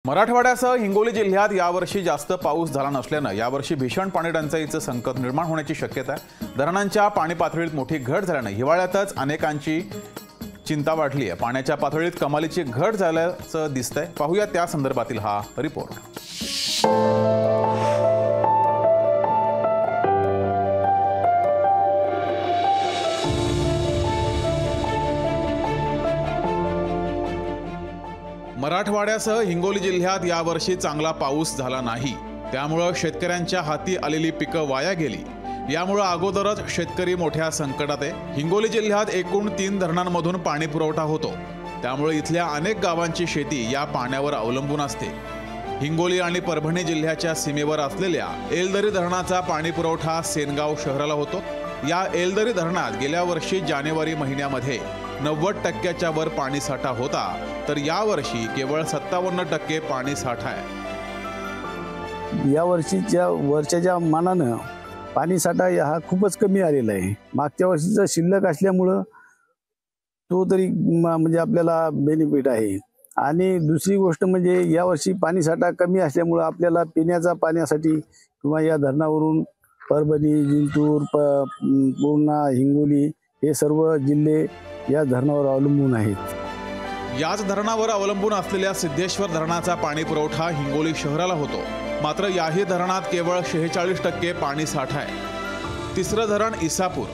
मराठवाड्यासह हिंगोली जिल्ह्यात यावर्षी जास्त पाऊस झाला नसल्याने यावर्षी भीषण पाणी टंचाईचं संकट निर्माण होण्याची शक्यता आहे। धरणांच्या पाणी पातळीत मोठी घट झाल्याने हिवाळ्यातच अनेकांची चिंता वाढली आहे। पाण्याच्या पातळीत कमालीची घट झाल्याचं दिसतंय। पाहूया त्या संदर्भातील हा रिपोर्ट। मराठवाड्यासह हिंगोली जिल्ह्यात यावर्षी चांगला पाऊस झाला नाही, त्यामुळे शेतकऱ्यांच्या हाती आलेली पिकं वाया गेली। यामुळे अगोदरच शेतकरी मोठ्या संकटात आहे। हिंगोली जिल्ह्यात एकूण 3 धरणांमधून पाणी पुरवठा होतो, त्यामुळे इथल्या अनेक गावांची शेती या पाण्यावर अवलंबून असते। हिंगोली आणि परभणी जिल्ह्याच्या सीमेवर असलेल्या एलदरी धरणाचा पाणी पुरवठा सेनगाव शहराला होतो। या एलदरी धरणात गेल्या वर्षी जानेवारी महिन्यामध्ये 90% वर पाणी साठा होता, तर यावर्षी केवळ 57% पाणी साठा आहे। या वर्षाच्या मानानं पाणी साठा हा खूपच कमी आलेला आहे। मागच्या वर्षीचा शिल्लक असल्यामुळं तो तरी म्हणजे आपल्याला बेनिफिट आहे। आणि दुसरी गोष्ट म्हणजे या वर्षी पाणी साठा कमी असल्यामुळं आपल्याला पिण्याच्या पाण्यासाठी किंवा या धरणावरून परभणी, जिंतूर, पूर्णा, हिंगोली हे सर्व जिल्हे या धरणावर अवलंबून आहेत। याच धरणावर अवलंबून असलेल्या सिद्धेश्वर धरणाचा पाणी पुरवठा हिंगोली शहराला होतो, मात्र याही धरणात केवळ 46% पाणी साठा आहे। तिसरं धरण इसापूर,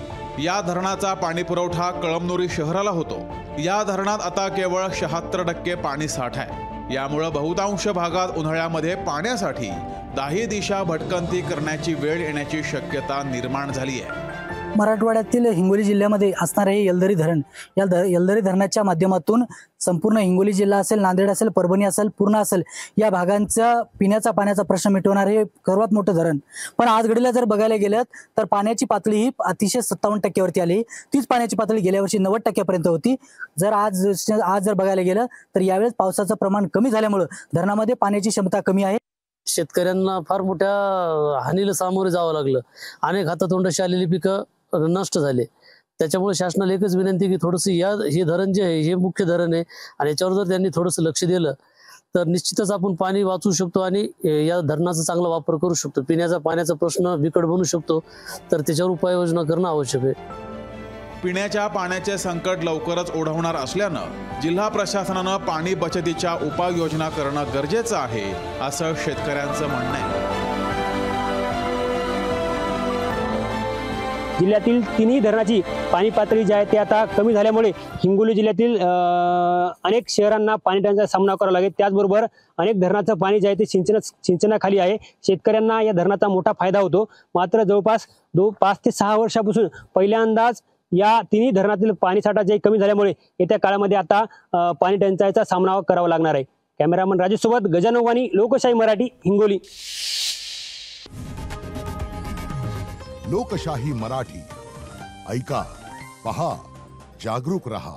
या धरणाचा पाणी पुरवठा कळमनुरी शहराला होतो। या धरणात आता केवळ 76% पाणी साठा आहे। यामुळे बहुतांश भागात उन्हाळ्यामध्ये पाण्यासाठी दाही दिशा भटकंती करण्याची वेळ येण्याची शक्यता निर्माण झाली आहे। मराठवाड्यातील हिंगोली जिल्ह्यामध्ये असणारे हे येलदरी धरण, या येलदरी धरणाच्या माध्यमातून संपूर्ण हिंगोली जिल्हा असेल, नांदेड असेल, परभणी असेल, पूर्णा असेल या भागांचा पिण्याचा पाण्याचा प्रश्न मिटवणारे हे सर्वात मोठं धरण। पण आज घडीला जर बघायला गेलं तर पाण्याची पातळी ही अतिशय 57% वरती आली। तीच पाण्याची पातळी गेल्या वर्षी 90% पर्यंत होती। जर आज जर बघायला गेलं तर यावेळेस पावसाचं प्रमाण कमी झाल्यामुळे धरणामध्ये पाण्याची क्षमता कमी आहे। शेतकऱ्यांना फार मोठ्या हानीला सामोरे जावं लागलं। अनेक हातातोंडाशी आलेली पिकं नष्ट झाले। त्याच्यामुळे शासनाला एकच विनंती की थोडंसं हे धरण जे आहे हे मुख्य धरण आहे आणि याच्यावर जर त्यांनी थोडंसं लक्ष दिलं तर निश्चितच आपण पाणी वाचवू शकतो आणि या धरणाचा चांगला वापर करू शकतो। पिण्याचा पाण्याचा प्रश्न बिकट बनू शकतो, तर त्याच्यावर उपाययोजना करणं आवश्यक आहे। पिण्याच्या पाण्याचे संकट लवकरच ओढवणार असल्यानं जिल्हा प्रशासनानं पाणी बचतीच्या उपाययोजना करणं गरजेचं आहे, असं शेतकऱ्यांचं म्हणणं आहे। जिल्ह्यातील तिन्ही धरणाची पाणी पातळी जी आहे ते आता कमी झाल्यामुळे हिंगोली जिल्ह्यातील अनेक शहरांना पाणी टंचाईचा सामना करावा लागेल। त्याचबरोबर अनेक धरणाचं पाणी जे आहे ते सिंचनाखाली आहे। शेतकऱ्यांना या धरणाचा मोठा फायदा होतो, मात्र जवळपास 5 ते 6 वर्षापासून पहिल्यांदाच या तिन्ही धरणातील पाणीसाठा जे कमी झाल्यामुळे येत्या काळामध्ये आता पाणी टंचाईचा सामना करावा लागणार आहे। कॅमेरामन राजेश सोबत गजानन वाणी, लोकशाही मराठी, हिंगोली। लोकशाही मराठी, ऐका, पहा, जागरूक रहा।